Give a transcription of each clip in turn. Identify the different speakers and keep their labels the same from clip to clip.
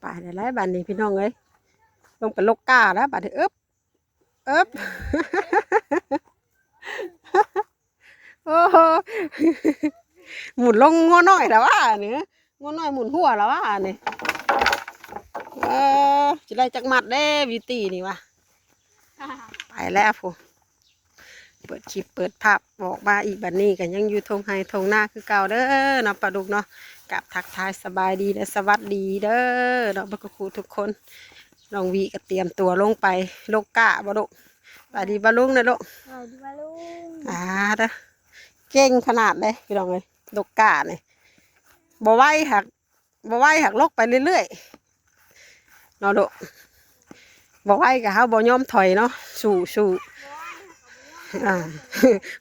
Speaker 1: ไปได้แล้วบ้านนี้พี่น้องเอ้ยลงไปลกกาแล้วบ้านนี้เอิบโอ้โหหมุนลงงอน้อยแล้วว่าเนี่ยงอน้อยหมุนหัวแล้วว่าเนี่ยจะได้จักมัดได้วิตีนี่วะไปแล้วพูเปิดคลิปเปิดภาพบอกมาอีกบัดนี้กันยังอยู่ทงไฮทงหน้าคือเก่าเด้อเนาะปลาดุกเนาะกับทักทายสบายดีและสวัสดีเด้อเนาะบักครูทุกคนน้องวีก็เตรียมตัวลงไปลกกะบ่ดุสวัสดีบาลุงนะลูก
Speaker 2: สวัสดีบาลุง
Speaker 1: เด้อเก่งขนาดเลยพี่น้องเลยลกกะเนี่ยบ่ไหวหักลกไปเรื่อยๆเนาะลูกบ่ไหวกับเขาบ่ยอมถอยเนาะสู้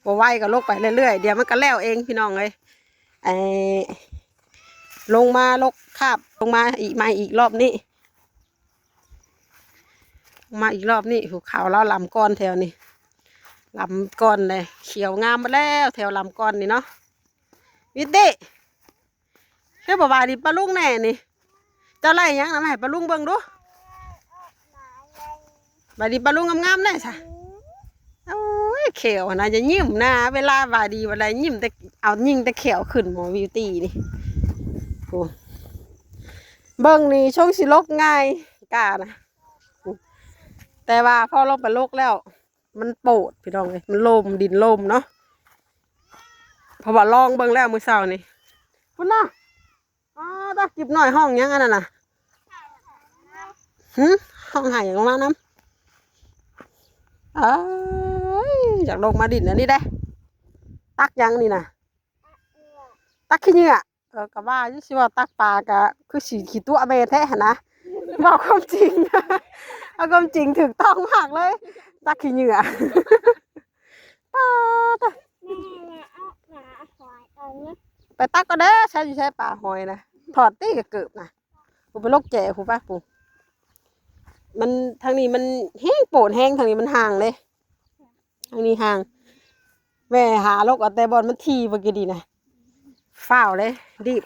Speaker 1: บ่ไหวก็ลกไปเรื่อยๆเดี๋ยวมันก็แล้วเองพี่น้องเลยไอ้ลงมาลกคาบลงมาอีกรอบนี้มาอีกรอบนี้หูขาวแล้วลำก้อนแถวนี้ลำก้อนเลยเขียวงามมาแล้วแถวลำก้อนนี่เนาะวิดดี้เฮ้ยบ่าวดิปลาลุงแน่นี่เจ้าไรยังนะให้ปลาลุงเบิ่งดูบาดีปลาลุงงามๆแน่ใช่โอ้ยเขียวนะจะยิ้มนะเวลาบาดีเวลายิ้มแต่เอายิ่งแต่เขียวขึ้นหมอวิวตี้นี่โอ้เบิ่งนี่ช่วงสิลกง่ายกานะแต่ว่าพอลงไปลกแล้วมันโปดพี่น้องเลยมันลมดินลมเนาะเพราะว่าลองเบิ่งแล้วมื้อเช้านี่พุ่นน่ะตาจิบหน่อยห้องยังอันนั้นน่ะห้องหายอย่างมาน้ำอยากลงมาดินอันนี้ได้ตักยังนี่นะตักขี้เหงื่อกะว่ายิ่งสิว่าตักปลากะคือสีขี้ตัวเมแท้นะบอกความจริงเอาความจริงถูกต้องมากเลยตักขี้เหงื่อไปตักก็ได้ใช้ป่าหอยนะถอดตี้กับเกิบนะกูไปลกแก่กูป้าปูมันทางนี้มันแห้งโปดแห้งทางนี้มันห่างเลยทางนี้ห่างแม่หาลกเอาแต่บอลมันทีเมื่อกี้ดีนะฝ้าวเลยดิบ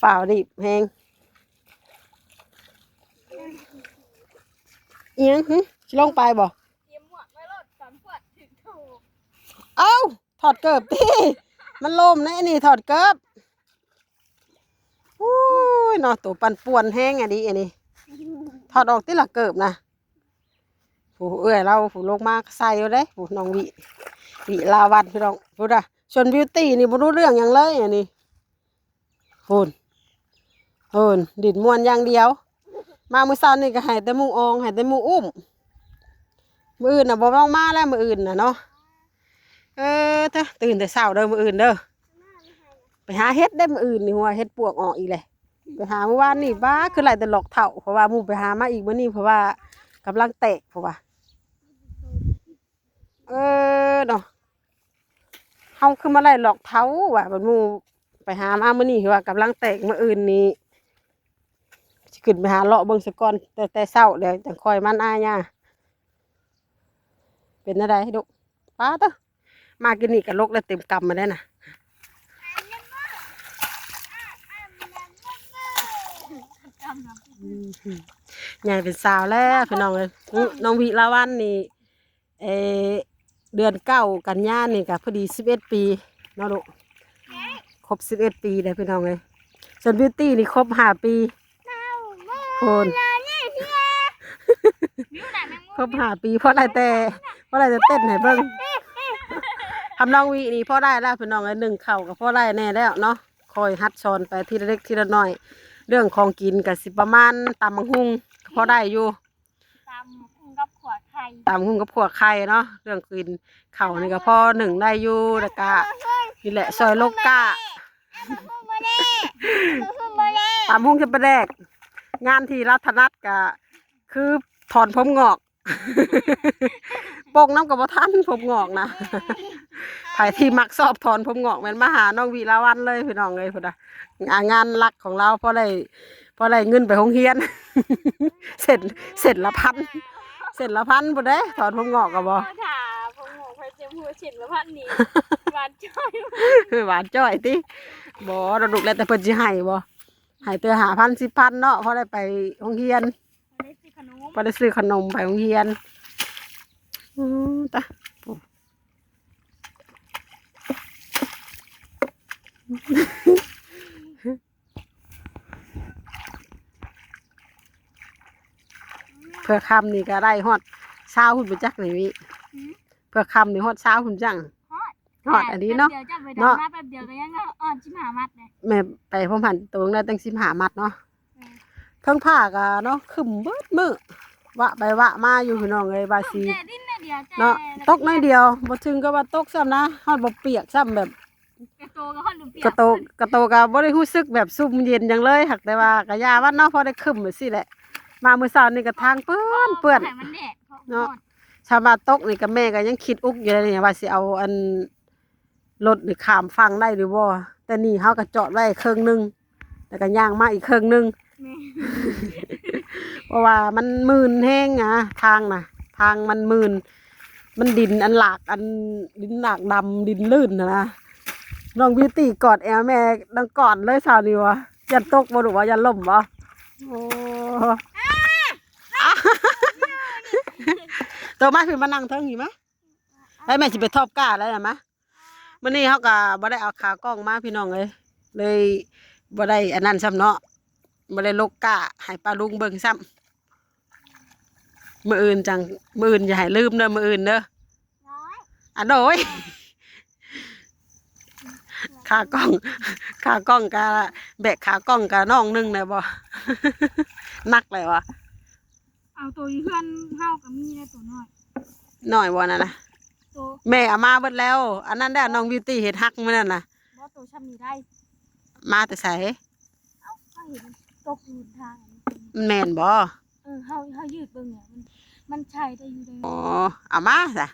Speaker 1: ฝ้าวดิบแห้งเอียงลงไปบ่เอ้าถอดเกิบที่มันลมนะนี่ถอดเกิบอุ้ยเนาะตัวปั่นป่วนแห้งอันนี้ถอดออกที่ละเกิบนะผู้เราผู้ลงมาใส่เลยผู้น้องวิลาวันพี่น้องพูดอะชวนบิวตี้นี่บ่รู้เรื่องอย่างเลยอันนี้โหนดิดมวนอย่างเดียวมามื้อเช้านี่ก็ให้แต่มูอองให้แต่มูอุ้มมื้ออื่นน่ะบ่ต้องมาแล้วมื้ออื่นน่ะเนาะเธอตื่นแต่เช้าเด้อมื้ออื่นเด้อไปหาเฮ็ดได้มื้ออื่นนี่หัวเฮ็ดปวกออกอีกเลยไปหาเมื่อวานนี่บ้าคือไรแต่หลอกเถ่าเพราะว่ามูไปหามาอีกมื้อนี้เพราะว่ากำลังแตกเพราะว่าเนาะเขาคือมาไล่หลอกเท้าว่ะบนมูไปหามามื้อนี้ว่ากำลังแตกมื้ออื่นนี้จะขึ้นไปหาเลาะเบิ่งสะก่อนแต่เช้าเดี๋ยวจะคอยมันอาญาเป็นอะไรให้ดูป้าต้อมากินนี่กับลกแล้วเต็มกำมาได้น่ะใหญ่เป็นสาวแล้วพี่น้องเลยน้องวิลาวันนี่เดือน9 กันยายนนี่กับพอดี11 ปีเนาะลูกครบ11 ปีเลยพี่น้องเลยส่วนบิวตี้นี่ครบ5 ปีคนครบ5 ปีเพราะอะไรแต่เต้นให้เบิ่งทำน้องวินี่พ่อได้แล้วพี่น้องเลย1 เข่ากับพ่อได้แน่แล้วเนาะคอยฮัดซอนไปทีละเล็กทีละน้อยเรื่องของกินกับสิประมาณตำมังหุงพอได้อยู่
Speaker 2: ตำหุ้งกับขวดไข่
Speaker 1: เนาะเรื่องกินเข่านี่ก็พอ1ได้อยู่แล้วก็นี่แหละซอยโลกาตำหุงจะประแดกงานที่รัฐนัดก็คือถอนผมงอกปงน้ำกับท่านผมงอกนะถ่ายที่มักสอบถอนผมงอกเหมือนมาหาน้องวีลาวันเลยพี่น้องเลยพุ่นนะงานหลักของเราเพราะได้เงินไปโรงเรียนเสร็จละพันบุได้ถอนผมงอกกับบ่
Speaker 2: ผมงอกไปเจ็บหัวเสร็จละพันนี่หวานจ้อย
Speaker 1: ติบ่เราดุแล้วแต่เพิ่นสิให้บ่ ให้เตือ5,000 10,000เนาะพอได้ไปโรงเรียน
Speaker 2: ได้ซื้อขนม
Speaker 1: พอได้ซื้อขนมไปโรงเรียนตาเพื่อคำนี่ก็ได้ฮอด20หุ่นไปจักนี่วิเพื่อคำนี่ฮอด20หุ่นจังฮอดอันนี้เนาะ
Speaker 2: เดี๋ยวจะไปดำหน้าแป๊บเดียวก็ยังอ่อนชิมหามัดเลย
Speaker 1: แม่ไปพร้อมหันตัวได้ตั้ง15 มัดเนาะทั้งผ้าก็เนาะขึ้นเบิดมือวะไปวะมาอยู่พี่น้องเอ้ยบาซี
Speaker 2: แต่ดิ้นน่ะเดียวแต่
Speaker 1: เนาะตกน้อยเดียวบ่ถึงก็ว่าตกซ้ำนะฮอดบ่เปียกซ้ำแบบ
Speaker 2: กระโตก็ฮอดดูเปีย
Speaker 1: กระโตก็บ่ได้รู้สึกแบบซุ่มเย็นจังเลยหักแต่ว่าก็ยาวันเนาะพอได้ขึ้นแบบซี่แหละมามื้อเช้านี่ก็ทางเปื้อน
Speaker 2: ให้มันแดด
Speaker 1: เนาะ ชาวบ้านตกนี่ก็แม่ก็ยังคิดอุกอยู่เลยเนี่ยว่าสิเอาอันรถนี่ข้ามฝั่งได้หรือบ่แต่นี่เฮาก็จอดไว้ครึ่งหนึงแล้วก็ย่างมาอีกครึ่งหนึง เพราะว่ามันมืนแห้งอ่ะทางน่ะ ทางมันมืนมันดินอันหลากอันดินหลากดำดินลื่นนะน้องบิวตี้กอดแอลแม่ดังกอดเลยสาวนี่วะยันตกบ่หรือว่ายันล่มบ่โอ้ตัวมาคือมานั่งเทิงอยู่มะไอ้แม่สิไปทอบก้าแล้วนะมะมื้อนี้เฮาก็บ่ได้เอาขากล้องมาพี่น้องเลยบ่ได้อันนั้นซ้ำเนาะบ่ได้ลกก้าให้ป้าลุงเบิ่งซ้ำมื้ออื่นอย่าให้ลืมเด้อมื้ออื่นเด้ออ่ะโดยขากล้องกะแบกขากล้องกะน้องนึงได้บ่ นักเลยวะ
Speaker 2: เอาตัวเพื่อนเฮากับมีได้ตัวน้อย
Speaker 1: น้อยบ่นั่นน่ะ
Speaker 2: ตัว
Speaker 1: แม่เอามาเบิดแล้ว อันนั้นได้น้องบิวตี้เฮ็ดฮักมื้อนั้นน่ะ
Speaker 2: บ่ตัวช้ำนี้ได้
Speaker 1: มาแต่ไส
Speaker 2: เอ้าเขาเห็นตกอยู่ทาง
Speaker 1: มันแม่นบ่
Speaker 2: เฮายืดเบิ่งเนี่ยมันใช่ได้อยู่ได้
Speaker 1: อ๋อเอามาซะ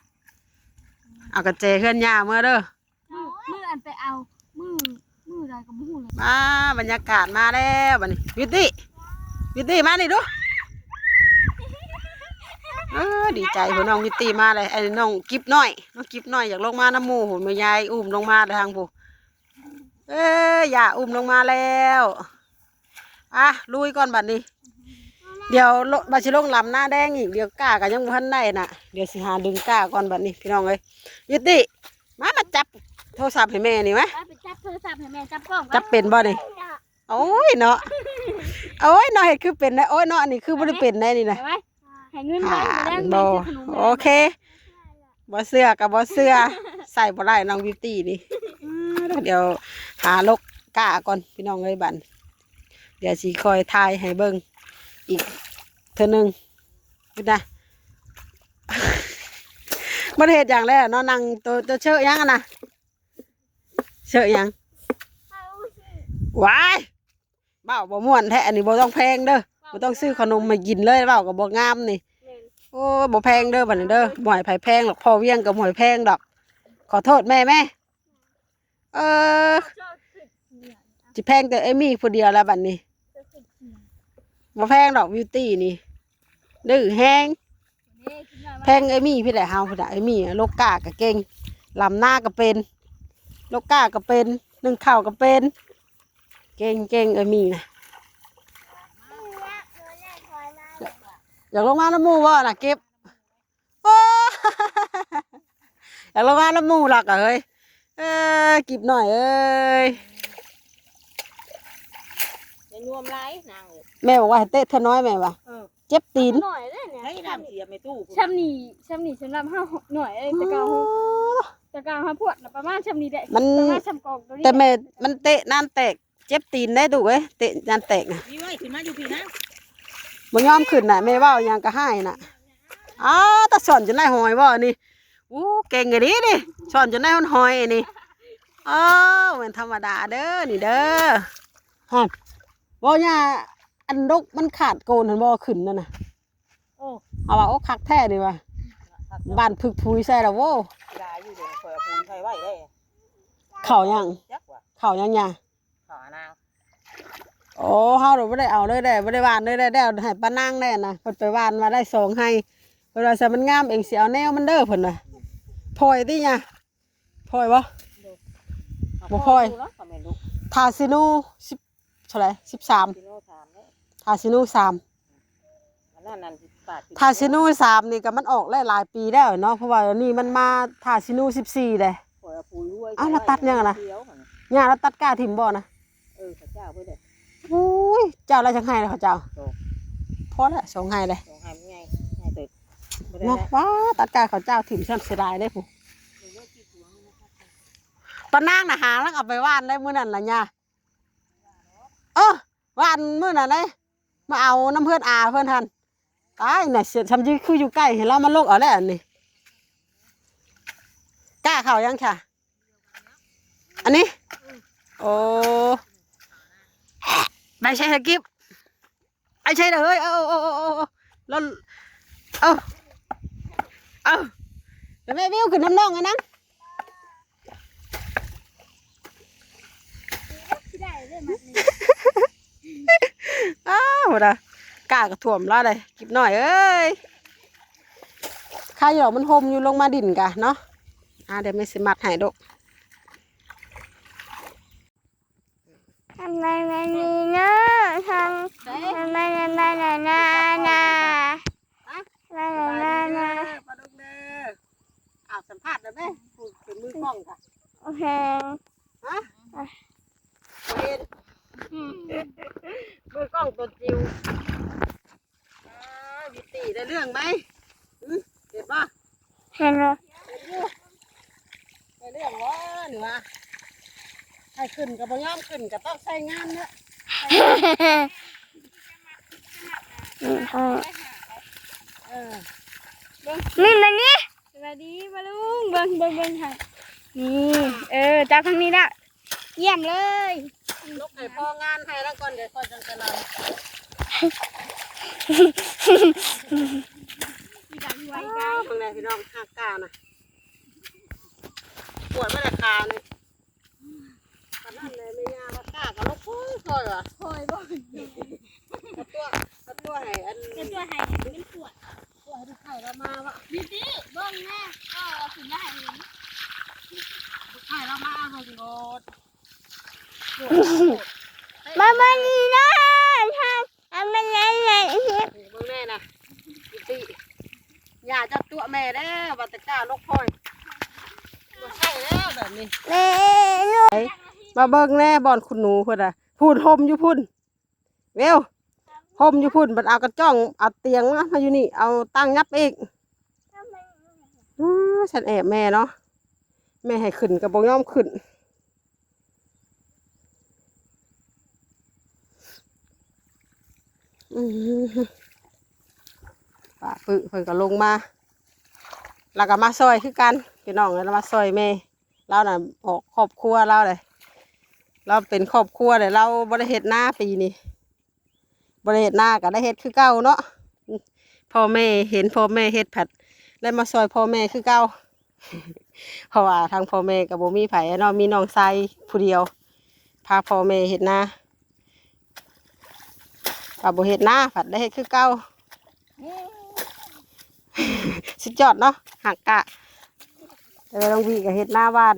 Speaker 1: เอากระเจเฮือนย่าเมื่อเด้อ
Speaker 2: มืออันไปเอามือใดก็บ่ฮู้เลย
Speaker 1: มาบรรยากาศมาแล้วบัดนี้บิวตี้มานี่ดูดีใจพ่อน้องบิวตี้มาเลยไอ้น้องกิ๊บน้อยอยากลงมาน้ำหมู่หุ่นแม่ยายอุ้มลงมาทางผู้อย่าอุ้มลงมาแล้วอ่ะลุยก่อนบัดนี้ เดี๋ยวบาชิลงลำหน้าแดงอีกเดี๋ยวก้ากันยังบ่ทันได้น่ะเดี๋ยวสิหาดึงก้าก่อนบัดนี้พี่น้องเอ้ยบิวตี้มาจับโทรศัพท์ให้แม่นี่ไหม
Speaker 2: ไปจับโทรศัพท์ให้แม่จับกล้อง
Speaker 1: จับเป็นบ่นี่โอ้ยเนาะโอ้ยเนาะเห็ดคือเป็นนะโอ้ยเนาะอันนี้คือบ่ได้เป็นได้นี่นะ
Speaker 2: ไปให้เงินไว้แล้
Speaker 1: บ่โอเคบ่เสื้อกับบ่เสื้อใส่บ่ได้น้องบิวตี้นี่เดี๋ยวหาลกก้าก่อนพี่น้องเอ้ยบัดเดี๋ยวสิคอยทายให้เบิ่งอีกเทื่อนึงพี่นะบ่ได้เฮ็ดหยังแล้วเนาะนั่งตัวเชอะหยังอะนะเชอะหยังว้ายเบ้าบ่ม่วนแท้อันนี้บ่ต้องแพงเด้อบ่ต้องซื้อขนมมากินเลยเบ้าก็บ่งามนี่โอ้บ่แพงเด้อบัดนี้เด้อบ่ให้ไผแพงหรอกพ่อเวียงก็บ่ให้แพงดอกขอโทษแม่สิแพงแต่เอมี่ผู้เดียวแล้วบัดนี้บ่แพงดอกบิวตี้นี่ดื้อแฮงแพงเอมี่พี่แหละเฮาพุ่นน่ะเอมี่โลกาก็เก่งลำหน้าก็เป็นโลกาก็เป็นนึ่งข้าวก็เป็นเก่งเอมี่นะอยากลงมาน้ำมูบ่น่ะเก็บโอ้ อยากลงมาน้ำมูหลักอ่ะเฮ้ยกิบหน่อยเอ้ย
Speaker 3: อย่ายวมไรนางเลย
Speaker 1: แม่บอกว่าให้เตะเธอน้อยแม่ว่ะเจ็บตีน
Speaker 2: หน่อยเลยเนี่ย
Speaker 3: ให้น้ำเสียไม่ตู้
Speaker 2: ช้ำนี่ฉันรับห้าหน่อยแต่กลางห้าพวดประมาณช้ำนี่แหละประมาณช้ำกองตัวนี้
Speaker 1: แต่แม่มันเตะน้ำแตกเจ็บตีนได้ดูเอ้ยเตะน้ำแตกนะ
Speaker 3: พี่ไว้ขึ้นมาอยู่พี่นะ
Speaker 1: บ่ยอมขึ้นน่ะแม่ว่าอย่างก็ให้น่ะตาสอนจนได้หอยบ่นี่เก่งไงดิสอนจนได้หอยนี่เหมือนธรรมดาเด้อนี่เด้อฮะบ่ย่าอันดกมันขาดโกนหันบ่ขึ้นนั่นน่ะ
Speaker 3: โอ้
Speaker 1: เอาว่าคักแท้นี่ว่ะบ้านพึกพุยใส่แล้วโว้
Speaker 3: ยาอยู่เดี๋ยวคอยปูนใช้ไว้ได้
Speaker 1: เข้ายัง
Speaker 3: จักว่ะ
Speaker 1: เข้ายังย่า
Speaker 3: ขอนาง
Speaker 1: โอ้เฮาบ่ได้เอาเลยได้บ่ได้หวานเลยได้ให้ป้านางได้นะเพิ่นไปหวานมาได้2ให้เพิ่นว่าซะมันงามเองสิเอาแนวมันเด้อเพิ่นน่ะพลอยติหยังพลอยบ่บ่พลอยทาซินู ท่าไหร่13
Speaker 3: กิโล3เนี่ย
Speaker 1: ทาซิโน3
Speaker 3: อันนั้นบาท
Speaker 1: ทาซิโน3นี่ก็มันออกหลายปีแล้วเนาะเพราะว่านี่มันมาทาซิโน14เลย
Speaker 3: ข่อยเอาปุ๋ยห้วย
Speaker 1: อ้าวแล้วตัดยังอะนะ
Speaker 3: เขียวหั่น
Speaker 1: ย่าแล้วตัดก้าถิ่มบ่นะ
Speaker 3: ข้าเจ้าเพิ่นเด้อ
Speaker 1: โอ้ยเจ้าอะไรจังไห้เลยเขาเจ้า
Speaker 3: โต
Speaker 1: พอแล้ว2ไห้เลย
Speaker 3: สองให้มันง่ายตึกบ่ได้
Speaker 1: เนาะ
Speaker 3: แล้ว
Speaker 1: ว้าตัดก้าเขาเจ้าถิ่มช่ำเสียดายเลยผู้ปะนางน่ะหาแล้วเอาไปว่านได้มื้อนั้นล่ะย่าว่านมื้อนั้นเลยมาเอาน้ำเพื่อนอาเพื่อนทันตายน่ะเสียทำยื้อคืออยู่ใกล้เห็นเรามาลกเอาแล้วอันนี้กล้าเข้ายังค่ะอันนี้โอ้ไม่ใช่สกิปไม่ใช่เลยแล้วแล้วแม่วิวขึ้นน้ำน่องกันนะ
Speaker 2: ที่ได้เลยมันนี่
Speaker 1: อ้าวนะกล้ากระถ่วมแล้วเลยกิบหน่อยเอ้ยข้าหยอกมันโฮมอยู่ลงมาดินกะเนาะเดี๋ยวไม่สิมัดให้ดก
Speaker 2: ทำไมมันมีเนาะทำไมปลาดุกเด้อ
Speaker 1: สัมภาษณ์ได้ไหมพูดเป็นมือกล้องค่ะ
Speaker 2: โอเค
Speaker 1: ฮะเห็นมือกล้องตัวจิ๋ววิตีได้เรื่องไหมเห็นปะ
Speaker 2: เห็นแล้ว
Speaker 1: ได้เรื่องวะหนูวะให้ขึ้นกับบ่ยอมขึ้นก็ต้องใช้งานเนี่ย
Speaker 2: นี่มันนี่สวัสดีปลาลุงเบิ่งค่ะนี่จับทางนี้ละเยี่ยมเลย
Speaker 1: ลูกให้พองานให้แล้วก่อนเดี๋ยวก่อนจังจะนอนเพิ่งได้พี่น้องหักกานะปวดไม่ได้คาเนี่ยตอนนั้นเลยไม่ยาว่ากากับลูกพุ่งคอยวะ
Speaker 2: โอยบ่
Speaker 1: ตัวให้อัน
Speaker 2: เป็นตัวไห้เป็นปวด
Speaker 1: ตัวให้ดูไข่เรามาวะ
Speaker 2: ดิเบิ่งแม่ก็ถึงได้เห็น
Speaker 1: ดูไข่เรามาเอาเงิน
Speaker 2: มาบันนี้นะทำมันเล่นเลย
Speaker 1: เบิ่งแน่นะตีอย่าจับตัวแม่ได้วัตกาลูกพ่อยตัวไข่แล้วแบบนี้
Speaker 2: แม่ลูก
Speaker 1: มาเบิ่งแน่บอนคุณหนูเพิ่นพูดห่มอยู่พุ่นเวลห่มอยู่พุ่นบัดเอากระจ้องเอาเตียงมาอยู่นี่เอาตั้งยับอีกฉันแอบแม่เนาะแม่ให้ขึ้นกับบ่ยอมขึ้นป้าปึเพิ่นก็ลงมาแล้วก็มาซอยคือกันพี่น้องแล้วมาซอยแม่เราน่ะออกครอบครัวเราเลยเราเป็นครอบครัวเลยเราบ่ได้เฮ็ดหน้าปีนี้บ่ได้เฮ็ดหน้าก็ได้เฮ็ดคือเก่าเนาะพ่อแม่เห็นพ่อแม่เฮ็ดผัดได้มาซอยพ่อแม่คือเก่า เพราะว่าทางพ่อแม่ก็บ่มีไผเนาะมีน้องชายผู้เดียวพาพ่อแม่เฮ็ดหน้าก็บ่เฮ็ดหน้าผัดได้เฮ็ดคือเก่า สุดยอดเนาะหักกะแต่ว่าน้องวีก็เฮ็ดหน้าบ้า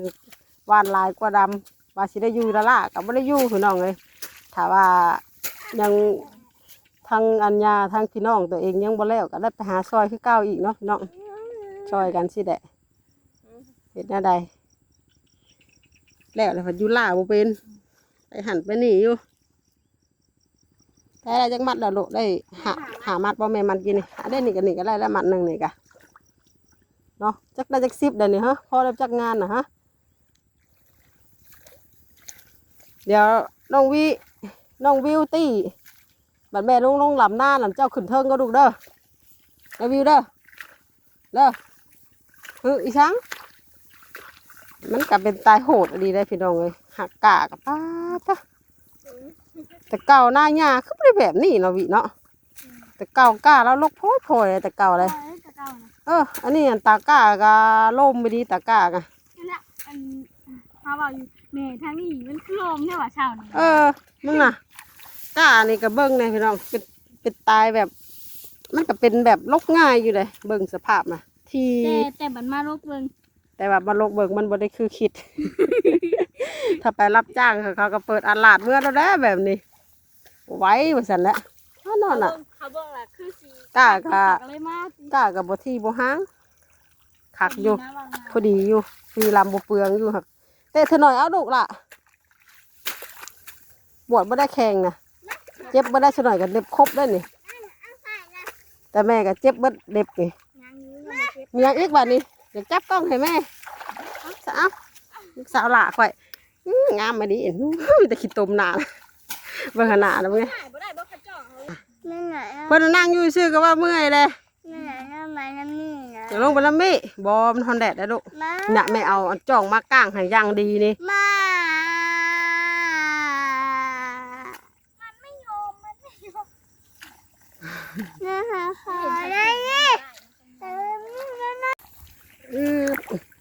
Speaker 1: นลายกว่าดำว่าสิได้อยู่ละล่ะก็บ่ได้อยู่พี่น้องเลยถ้าว่ายังทางอัญญาทางพี่น้องตัวเองยังบ่แล้วก็ได้ไปหาซอยคือเก่าอีกเนาะพี่น้องซอยกันสิแหละเฮ็ดแนวใดแล้วเพิ่นอยู่ล่าบ่เป็นไปหันไปนี่อยู่แต่ได้จักมัดแล้วลูกได้หามัดบ่แม่มันกินนี่ได้นี่ก็ได้แล้วมัดหนึงนี่ก็เนาะจักได้จัก10เดี๋ยวนี้ฮะพอได้จักงานน่ะฮะเดี๋ยวน้องวิวตี้บัดแม่ลงหลำหน้าหลำเจ้าขึ้นเทิงก็ดูเด้อน้องวิวเด้ออีช้างมันกลับเป็นตายโหดดีได้พี่น้องเลยหักกะกับป้าแต่เก่าหน้าหญ้าคือไม่ได้แบบนี้เนาะวิเนาะแต่เก่ากล้าแล้วลกโพดเลยแต่เก่าเลยอันนี้ตากล้ากับล่มไม่ดีตากล้ากัน
Speaker 2: นั่นแหละเขาบอกอยู่แม่ทางนี้มันโครมใช่ป่ะชาวนี้
Speaker 1: มึงน่ะกล้านี่ก็เบิ้งเลยพี่น้องเป็นตายแบบมันก็เป็นแบบลกง่ายอยู่เลยเบิ้งสภาพน่ะที่
Speaker 2: แต่บันมาลกเบิ่ง
Speaker 1: แต่ว่ามาลกเบิ้งมันบ่ได้คือคิด ถ้าไปรับจ้างเขาก็เปิดอาลาดเมื่อเราได้แบบนี้ ไว้ว่าซั่นแหละนอนน่ะ
Speaker 2: เขาบอกล่ะคือสี
Speaker 1: กล้า
Speaker 2: เลยมาก
Speaker 1: กล้ากับบ่ที่บ่ห้างคักอยู่พอดีอยู่ฟรีลำบ่เปลืองอยู่ครับเตะเธอหน่อยเอาลูกล่ะบวชบ่ได้แข่งนะเจ็บบ่ได้ซะหน่อยก็เล็บครบได้นี่แต่แม่ก็เจ็บเบิดเล็บนี่
Speaker 2: ยังอยู่ยังมาเก็บ
Speaker 1: มีหยังอีกบัดนี้อยากจับกล้องให้แม่เอาซะเอาลูกสาวหล่าข่อยงามมาดิมีแต่ขี้ตมหน้าเบิ่งหน้าแล้วมึงไง
Speaker 2: บ่ได้บ่ขัดจ่อเขาไม่ไหน
Speaker 1: เพิ่นนั่งอยู่ซื่อก็ว่าเมื่อยเลย
Speaker 2: ไม่ไหนน้ำไม้น้ำนี่นะ
Speaker 1: จะลงไปแล้วมี่บอมันทนแดดได้ลูก
Speaker 2: มา
Speaker 1: น่ะแม่เอาจ่องมาก้างให้ย่างดีนี่
Speaker 2: มามันไม่ยอมนะคะขอได้ดิ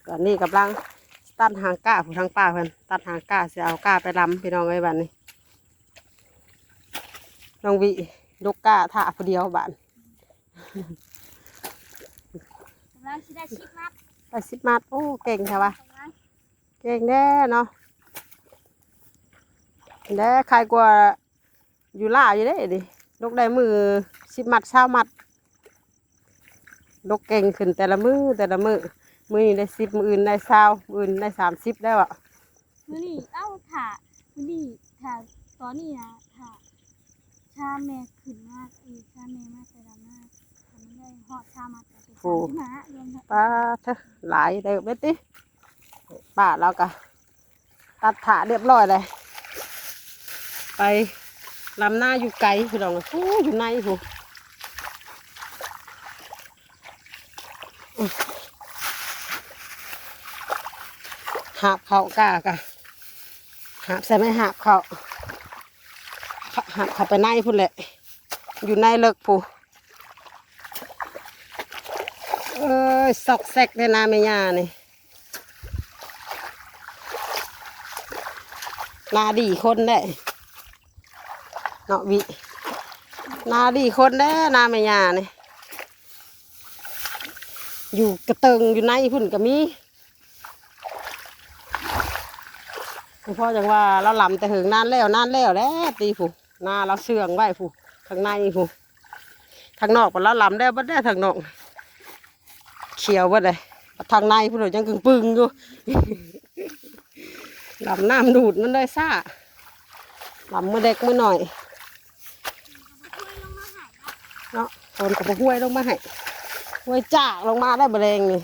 Speaker 1: ตอนนี้กำลังตัดหางก้าผู้ทางป้าเพิ่นตัดหางก้าสิเอาก้าไปลำพี่น้องไอ้บ้านนี้น้องวิยกก้าท่าผู้เดียวบ้าน
Speaker 2: กำลังสิได้ชิปมัด
Speaker 1: ไป10 มัดโอ้เก่งใช่ปะเก่งแน่เนาะแน่ใครกลัวอยู่ล่าอยู่ได้ดิลกได้มือ10 มัด20 มัดลกเก่งขึ้นแต่ละมือมือนี้ได้10มืออื่นได้20มืออื่นได้30ได้วะ
Speaker 2: มื้อนี้เอ้าถ่ามื้อนี้ถ่าตอนนี้นะถ่าชาแม่ขึ้นมากชาแม่มากแต่ดำมากทำไม่ได้ฮอดชามาแต่เป็นชาที่มารวม
Speaker 1: ป้าเถอะหลายเด้อเบ็ดติป้าเราก็ตัดถาเรียบร้อยเลยไปลำหน้าอยู่ไกลพี่น้องโอ้อยู่ในหูหาบเขากล้ากะหาบใส่ไม่หาบเขาหาบเขาไปในพุ่นแหละอยู่ในเลิกผู้ซอกแซกในนาเมียานี่นาดีคนได้เนาะวินาดีคนได้นาเมียานี่อยู่กระเติงอยู่ในพุ่นก็มีพ่อจังว่าเราลำแต่ถึงนานแล้วแล้วตีผู้นาเราเสื่องไว้ผู้ข้างในผู้ทางนอกเราลำได้บ่ได้ทางนอกเขียวบ่ได้ทางในผู้เรายังกึ่งปึงอยู่ ลำน้ำดูดมันได้ซ่าลำมือเด็กมือหน่อยเนาะคนกับห้วยลงมาให้ห้วยจากลงมาได้บะเรงนี่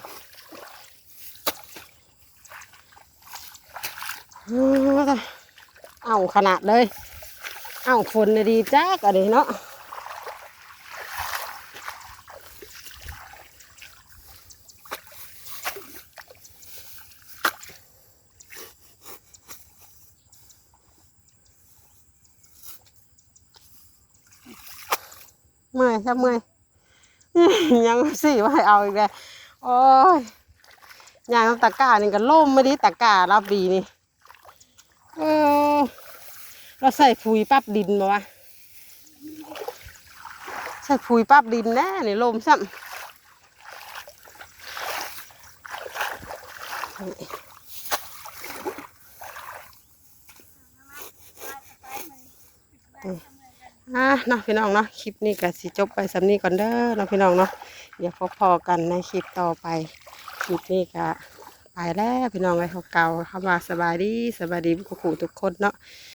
Speaker 1: เอาขนาดเลยเอาฝนดีจ้ากะเดเนาะเมื่อยครับเมื่อย ยังสี่ว่าให้เอาอีกเลยโอ้ยยางตะกร้านี่ก็ล่มไม่ดีตะกร้ารับดีนี่เราใส่ปุ๋ยปั๊บดินมาวะใส่ปุ๋ยปั๊บดินแน่นี่ลมซ้ำเนาะพี่น้องเนาะคลิปนี้ก็สิจบไปสำนี้ก่อนเด้อเนาะพี่น้องเนาะเดี๋ยวพอกันในคลิปต่อไปคลิปนี้ก็ไปแล้วพี่น้องไว้เขาเก่าเข้ามาสบายดีทุกคนเนาะ